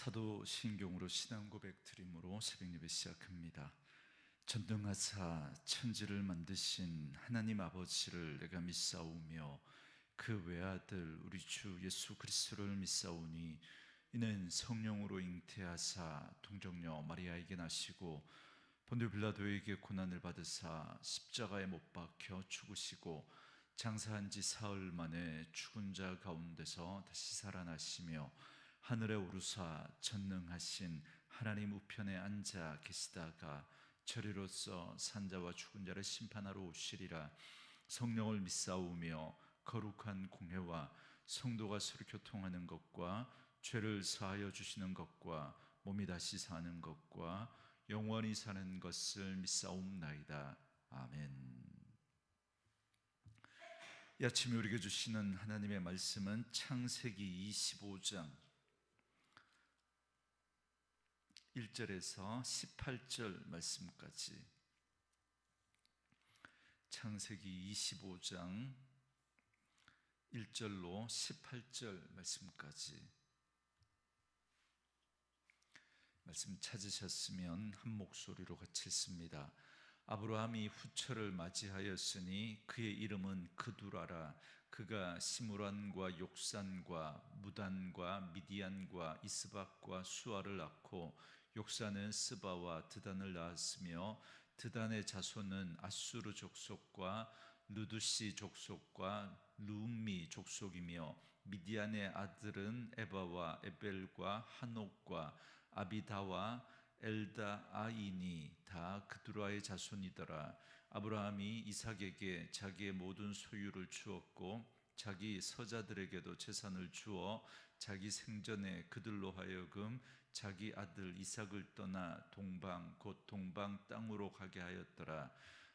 사도신경으로 신앙 고백 드림으로 새벽 예배 시작합니다. 전능하사 천지를 만드신 하나님 아버지를 내가 믿사오며 그 외아들 우리 주 예수 그리스도를 믿사오니 이는 성령으로 잉태하사 동정녀 마리아에게 나시고 본디오 빌라도에게 고난을 받으사 십자가에 못 박혀 죽으시고 장사한 지 사흘 만에 죽은 자 가운데서 다시 살아나시며 하늘에 오르사 전능하신 하나님 우편에 앉아 계시다가 저리로서 산자와 죽은 자를 심판하러 오시리라. 성령을 믿사오며 거룩한 공회와 성도가 서로 교통하는 것과 죄를 사하여 주시는 것과 몸이 다시 사는 것과 영원히 사는 것을 믿사옵나이다. 아멘. 이 아침에 우리에게 주시는 하나님의 말씀은 창세기 25장 1절에서 18절 말씀까지, 창세기 25장 1절로 18절 말씀까지 말씀 찾으셨으면 한 목소리로 같이 읽습니다. 아브라함이 후처를 맞이하였으니 그의 이름은 그두라라. 그가 시므란과 욕산과 무단과 미디안과 이스박과 수아를 낳고 욕산은 스바와 드단을 낳았으며 드단의 자손은 아수르 족속과 루두시 족속과 루음미 족속이며 미디안의 아들은 에바와 에벨과 한옥과 아비다와 엘다아이니 다 그두라의 자손이더라. 아브라함이 이삭에게 자기의 모든 소유를 주었고 자기 서자들에게도 재산을 주어 자기 생전에 그들로 하여금 자기 아들 이삭을 떠나 동방 곧 동방 땅으로 가게 하였더라.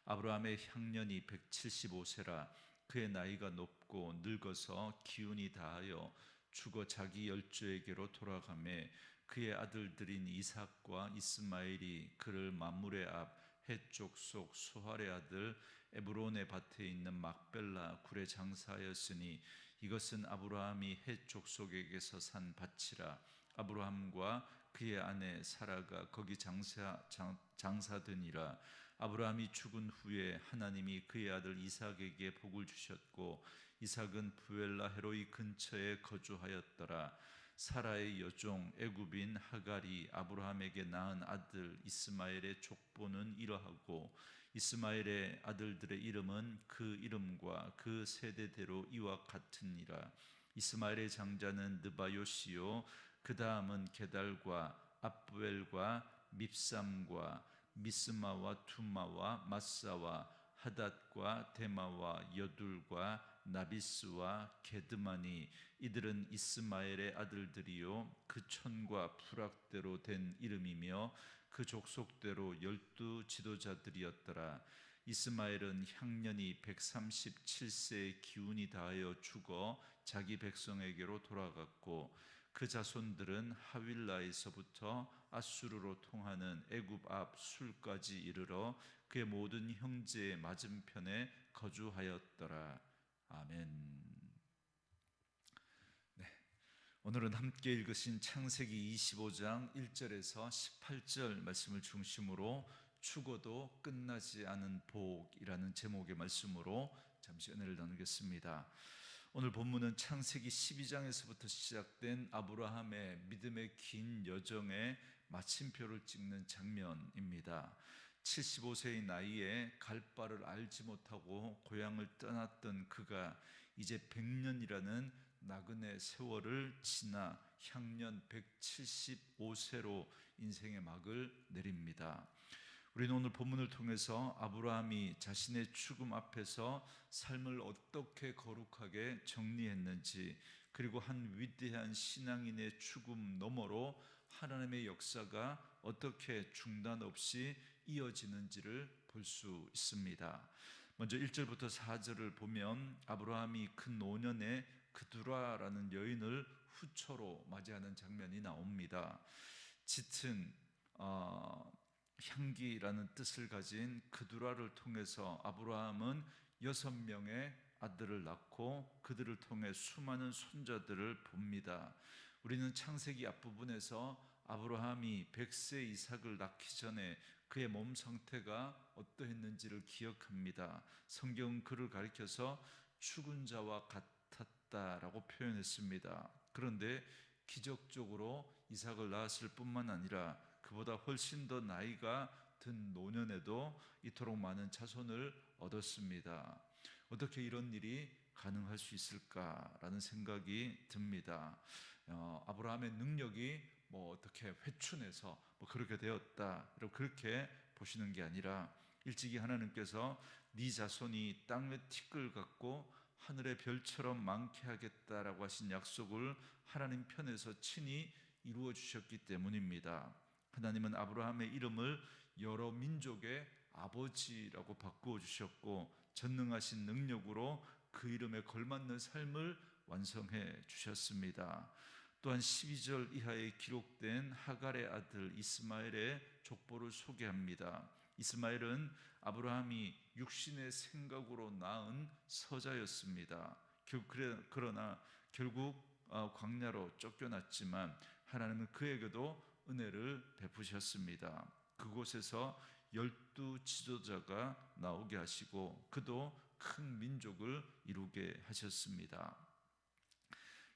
아브라함의 향년이 175세라. 그의 나이가 높고 늙어서 기운이 다하여 죽어 자기 열조에게로 돌아가매 그의 아들들인 이삭과 이스마엘이 그를 만물의 앞 헷족속 수할의 아들 에브론의 밭에 있는 막벨라 굴에 장사하였으니 이것은 아브라함이 헷족속에게서 산 밭이라. 아브라함과 그의 아내 사라가 거기 장사드니라. 아브라함이 죽은 후에 하나님이 그의 아들 이삭에게 복을 주셨고 이삭은 부엘라 헤로이 근처에 거주하였더라. 사라의 여종 애굽인 하갈이 아브라함에게 낳은 아들 이스마엘의 족보는 이러하고 이스마엘의 아들들의 이름은 그 이름과 그 세대대로 이와 같으니라. 이스마엘의 장자는 느바요시요 그 다음은 게달과 압부엘과 밉삼과 미스마와 투마와 마사와 하닷과 데마와 여둘과 나비스와 게드마니 이들은 이스마엘의 아들들이요 그 촌과 푸락대로 된 이름이며 그 족속대로 12 지도자들이었더라. 이스마엘은 향년이 137세의 기운이 다하여 죽어 자기 백성에게로 돌아갔고 그 자손들은 하윌라에서부터 아수르로 통하는 애굽 앞 술까지 이르러 그의 모든 형제의 맞은편에 거주하였더라. 아멘. 네, 오늘은 함께 읽으신 창세기 25장 1절에서 18절 말씀을 중심으로 죽어도 끝나지 않은 복이라는 제목의 말씀으로 잠시 은혜를 나누겠습니다. 오늘 본문은 창세기 12장에서부터 시작된 아브라함의 믿음의 긴 여정의 마침표를 찍는 장면입니다. 75세의 나이에 갈 바를 알지 못하고 고향을 떠났던 그가 이제 100년이라는 나그네 세월을 지나 향년 175세로 인생의 막을 내립니다. 우리는 오늘 본문을 통해서 아브라함이 자신의 죽음 앞에서 삶을 어떻게 거룩하게 정리했는지, 그리고 한 위대한 신앙인의 죽음 너머로 하나님의 역사가 어떻게 중단 없이 이어지는지를 볼 수 있습니다. 먼저 1절부터 4절을 보면 아브라함이 그 노년에 그두라라는 여인을 후처로 맞이하는 장면이 나옵니다. 짙은 향기라는 뜻을 가진 그두라를 통해서 아브라함은 6명의 아들을 낳고 그들을 통해 수많은 손자들을 봅니다. 우리는 창세기 앞부분에서 아브라함이 100세 이삭을 낳기 전에 그의 몸 상태가 어떠했는지를 기억합니다. 성경은 그를 가리켜서 죽은 자와 같았다라고 표현했습니다. 그런데 기적적으로 이삭을 낳았을 뿐만 아니라 그보다 훨씬 더 나이가 든 노년에도 이토록 많은 자손을 얻었습니다. 어떻게 이런 일이 가능할 수 있을까라는 생각이 듭니다. 아브라함의 능력이 어떻게 회춘해서 그렇게 되었다, 그렇게 보시는 게 아니라 일찍이 하나님께서 네 자손이 땅의 티끌 같고 하늘의 별처럼 많게 하겠다라고 하신 약속을 하나님 편에서 친히 이루어 주셨기 때문입니다. 하나님은 아브라함의 이름을 여러 민족의 아버지라고 바꾸어 주셨고 전능하신 능력으로 그 이름에 걸맞는 삶을 완성해 주셨습니다. 또한 12절 이하에 기록된 하갈의 아들 이스마엘의 족보를 소개합니다. 이스마엘은 아브라함이 육신의 생각으로 낳은 서자였습니다. 그러나 결국 광야로 쫓겨났지만 하나님은 그에게도 은혜를 베푸셨습니다. 그곳에서 12 지도자가 나오게 하시고 그도 큰 민족을 이루게 하셨습니다.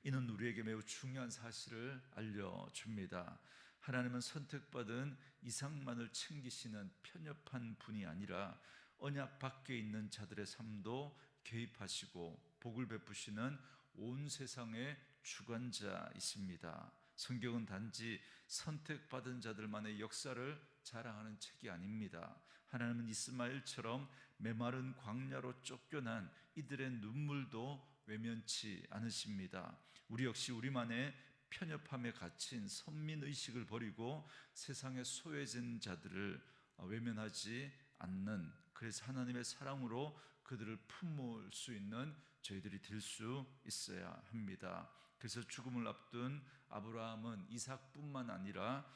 이는 우리에게 매우 중요한 사실을 알려줍니다. 하나님은 선택받은 이삭만을 챙기시는 편협한 분이 아니라 언약 밖에 있는 자들의 삶도 개입하시고 복을 베푸시는 온 세상의 주관자이십니다. 성경은 단지 선택받은 자들만의 역사를 자랑하는 책이 아닙니다. 하나님은 이스마엘처럼 메마른 광야로 쫓겨난 이들의 눈물도 외면치 않으십니다. 우리 역시 우리만의 편협함에 갇힌 선민의식을 버리고 세상에 소외된 자들을 외면하지 않는, 그래서 하나님의 사랑으로 그들을 품을 수 있는 저희들이 될 수 있어야 합니다. 그래서 죽음을 앞둔 아브라함은 이삭뿐만 아니라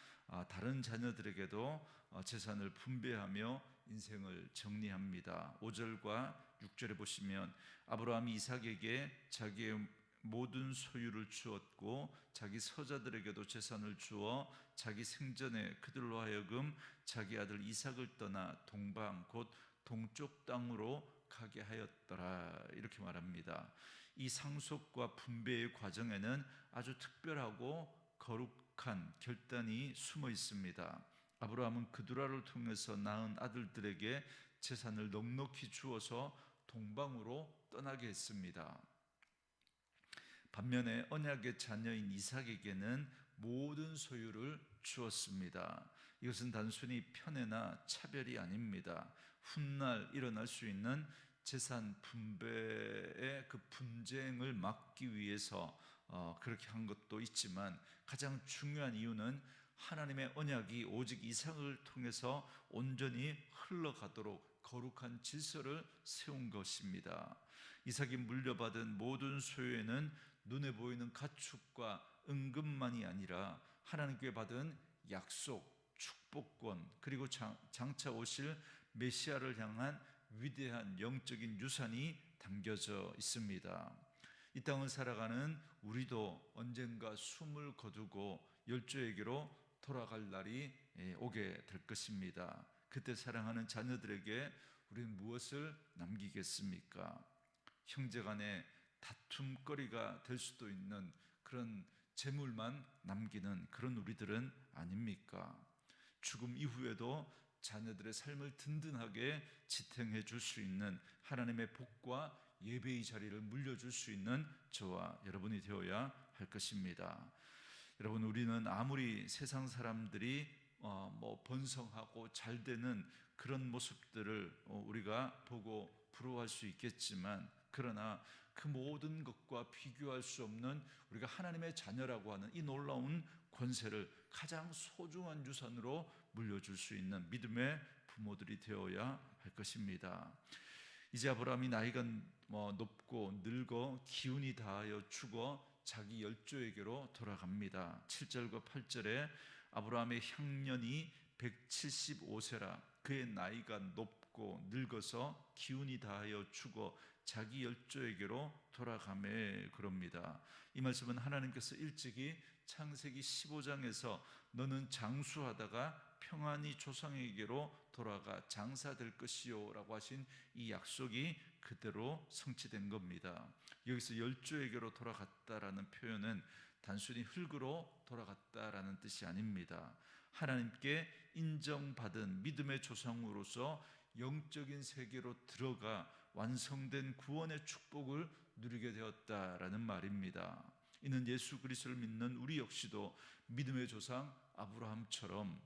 다른 자녀들에게도 재산을 분배하며 인생을 정리합니다. 5절과 6절에 보시면 아브라함이 이삭에게 자기의 모든 소유를 주었고 자기 서자들에게도 재산을 주어 자기 생전에 그들로 하여금 자기 아들 이삭을 떠나 동방 곧 동쪽 땅으로 가게 하였더라, 이렇게 말합니다. 이 상속과 분배의 과정에는 아주 특별하고 거룩한 결단이 숨어 있습니다. 아브라함은 그두라를 통해서 낳은 아들들에게 재산을 넉넉히 주어서 동방으로 떠나게 했습니다. 반면에 언약의 자녀인 이삭에게는 모든 소유를 주었습니다. 이것은 단순히 편애나 차별이 아닙니다. 훗날 일어날 수 있는 재산 분배의 그 분쟁을 막기 위해서 그렇게 한 것도 있지만 가장 중요한 이유는 하나님의 언약이 오직 이삭을 통해서 온전히 흘러가도록 거룩한 질서를 세운 것입니다. 이삭이 물려받은 모든 소유에는 눈에 보이는 가축과 은금만이 아니라 하나님께 받은 약속, 축복권, 그리고 장차 오실 메시아를 향한 위대한 영적인 유산이 담겨져 있습니다. 이 땅을 살아가는 우리도 언젠가 숨을 거두고 열조에게로 돌아갈 날이 오게 될 것입니다. 그때 사랑하는 자녀들에게 우리는 무엇을 남기겠습니까? 형제간에 다툼거리가 될 수도 있는 그런 재물만 남기는 그런 우리들은 아닙니까? 죽음 이후에도 자녀들의 삶을 든든하게 지탱해 줄 수 있는 하나님의 복과 예배의 자리를 물려줄 수 있는 저와 여러분이 되어야 할 것입니다. 여러분, 우리는 아무리 세상 사람들이 번성하고 잘 되는 그런 모습들을 우리가 보고 부러워할 수 있겠지만, 그러나 그 모든 것과 비교할 수 없는 우리가 하나님의 자녀라고 하는 이 놀라운 권세를 가장 소중한 유산으로 물려줄 수 있는 믿음의 부모들이 되어야 할 것입니다. 이제 아브라함이 나이가 높고 늙어 기운이 다하여 죽어 자기 열조에게로 돌아갑니다. 7절과 8절에 아브라함의 향년이 175세라 그의 나이가 높고 없고 늙어서 기운이 다하여 죽어 자기 열조에게로 돌아가매 그럽니다. 이 말씀은 하나님께서 일찍이 창세기 15장에서 너는 장수하다가 평안히 조상에게로 돌아가 장사될 것이요 라고 하신 이 약속이 그대로 성취된 겁니다. 여기서 열조에게로 돌아갔다라는 표현은 단순히 흙으로 돌아갔다라는 뜻이 아닙니다. 하나님께 인정받은 믿음의 조상으로서 영적인 세계로 들어가 완성된 구원의 축복을 누리게 되었다라는 말입니다. 이는 예수 그리스도를 믿는 우리 역시도 믿음의 조상 아브라함처럼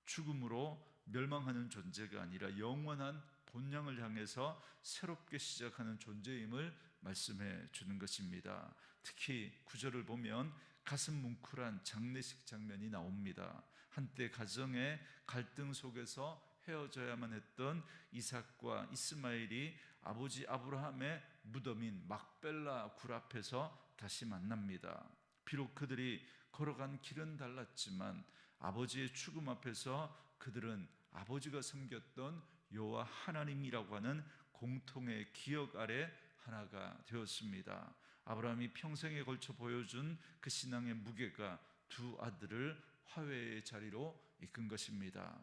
죽음으로 멸망하는 존재가 아니라 영원한 본향을 향해서 새롭게 시작하는 존재임을 말씀해 주는 것입니다. 특히 9절을 보면 가슴 뭉클한 장례식 장면이 나옵니다. 한때 가정의 갈등 속에서 헤어져야만 했던 이삭과 이스마엘이 아버지 아브라함의 무덤인 막벨라 굴 앞에서 다시 만납니다. 비록 그들이 걸어간 길은 달랐지만 아버지의 죽음 앞에서 그들은 아버지가 섬겼던 여호와 하나님이라고 하는 공통의 기억 아래 하나가 되었습니다. 아브라함이 평생에 걸쳐 보여준 그 신앙의 무게가 두 아들을 화해의 자리로 이끈 것입니다.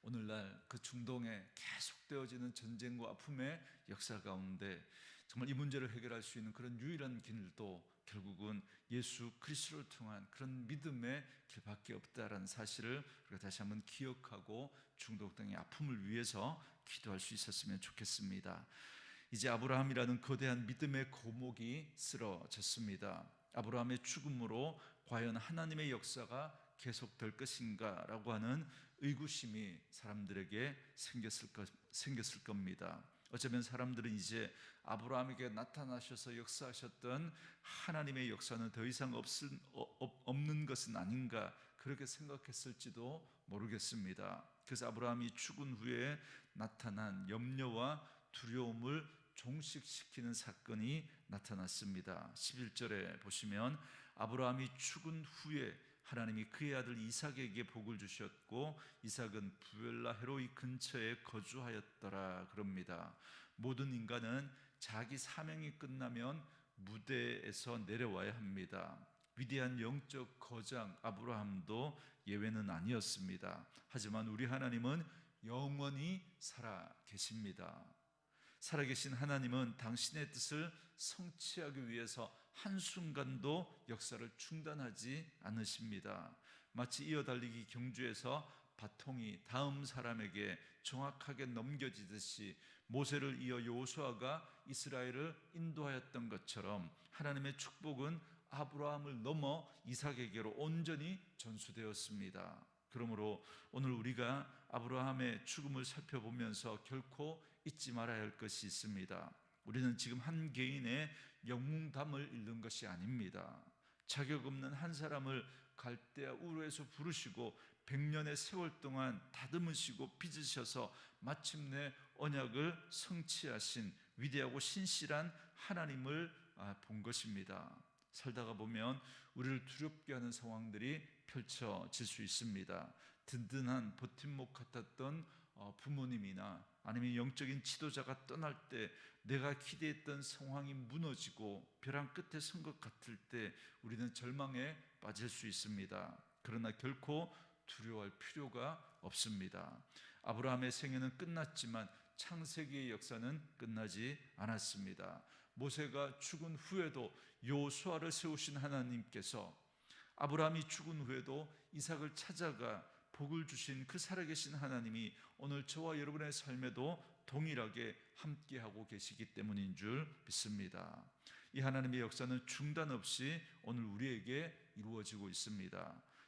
오늘날 그 중동에 계속되어지는 전쟁과 아픔의 역사 가운데 정말 이 문제를 해결할 수 있는 그런 유일한 길도 결국은 예수 그리스도를 통한 그런 믿음의 길밖에 없다라는 사실을 우리가 다시 한번 기억하고 중동 땅의 아픔을 위해서 기도할 수 있었으면 좋겠습니다. 이제 아브라함이라는 거대한 믿음의 고목이 쓰러졌습니다. 아브라함의 죽음으로 과연 하나님의 역사가 계속될 것인가 라고 하는 의구심이 사람들에게 생겼을 겁니다. 어쩌면 사람들은 이제 아브라함에게 나타나셔서 역사하셨던 하나님의 역사는 더 이상 없는 것은 아닌가 그렇게 생각했을지도 모르겠습니다. 그래서 아브라함이 죽은 후에 나타난 염려와 두려움을 종식시키는 사건이 나타났습니다. 11절에 보시면 아브라함이 죽은 후에 하나님이 그의 아들 이삭에게 복을 주셨고 이삭은 부엘라 헤로이 근처에 거주하였더라 그럽니다. 모든 인간은 자기 사명이 끝나면 무대에서 내려와야 합니다. 위대한 영적 거장 아브라함도 예외는 아니었습니다. 하지만 우리 하나님은 영원히 살아 계십니다. 살아계신 하나님은 당신의 뜻을 성취하기 위해서 한순간도 역사를 중단하지 않으십니다. 마치 이어달리기 경주에서 바통이 다음 사람에게 정확하게 넘겨지듯이 모세를 이어 여호수아가 이스라엘을 인도하였던 것처럼 하나님의 축복은 아브라함을 넘어 이삭에게로 온전히 전수되었습니다. 그러므로 오늘 우리가 아브라함의 죽음을 살펴보면서 결코 잊지 말아야 할 것이 있습니다. 우리는 지금 한 개인의 영웅담을 읽는 것이 아닙니다. 자격 없는 한 사람을 갈대아 우르에서 부르시고 100년의 세월 동안 다듬으시고 빚으셔서 마침내 언약을 성취하신 위대하고 신실한 하나님을 본 것입니다. 살다가 보면 우리를 두렵게 하는 상황들이 펼쳐질 수 있습니다. 든든한 버팀목 같았던 부모님이나 아니면 영적인 지도자가 떠날 때 내가 기대했던 상황이 무너지고 벼랑 끝에 선 것 같을 때 우리는 절망에 빠질 수 있습니다. 그러나 결코 두려워할 필요가 없습니다. 아브라함의 생애는 끝났지만 창세기의 역사는 끝나지 않았습니다. 모세가 죽은 후에도 여호수아를 세우신 하나님께서 아브라함이 죽은 후에도 이삭을 찾아가 복을 주신 그 살아계신 하나님이 오늘 저와 여러분의 삶에도 동일하게 함께하고 계시기 때문인 줄 믿습니다. 이 하나님의 역사는 중단 없이 오늘 우리에게 이루어지고 있습니다.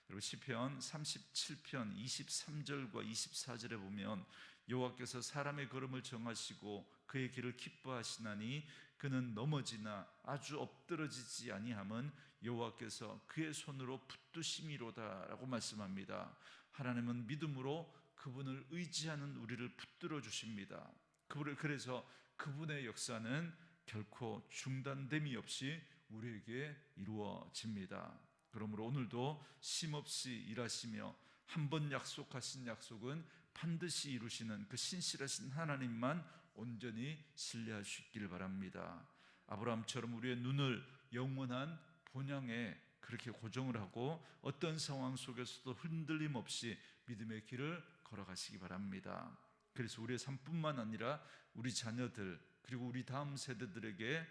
여러분 시편 37편 23절과 24절에 보면 여호와께서 사람의 걸음을 정하시고 그의 길을 기뻐하시나니 그는 넘어지나 아주 엎드러지지 아니함은 여호와께서 그의 손으로 붙드심이로다라고 말씀합니다. 하나님은 믿음으로 그분을 의지하는 우리를 붙들어 주십니다. 그래서 그분의 역사는 결코 중단됨이 없이 우리에게 이루어집니다. 그러므로 오늘도 쉼없이 일하시며 한 번 약속하신 약속은 반드시 이루시는 그 신실하신 하나님만 온전히 신뢰할 수 있기를 바랍니다. 아브라함처럼 우리의 눈을 영원한 본향에 그렇게 고정을 하고 어떤 상황 속에서도 흔들림 없이 믿음의 길을 걸어가시기 바랍니다. 그래서 우리의 삶뿐만 아니라 우리 자녀들 그리고 우리 다음 세대들에게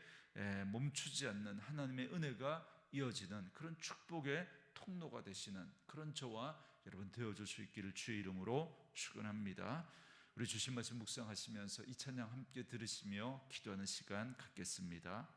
멈추지 않는 하나님의 은혜가 이어지는 그런 축복의 통로가 되시는 그런 저와 여러분 되어줄 수 있기를 주의 이름으로 축원합니다. 우리 주신 말씀 묵상하시면서 이 찬양 함께 들으시며 기도하는 시간 갖겠습니다.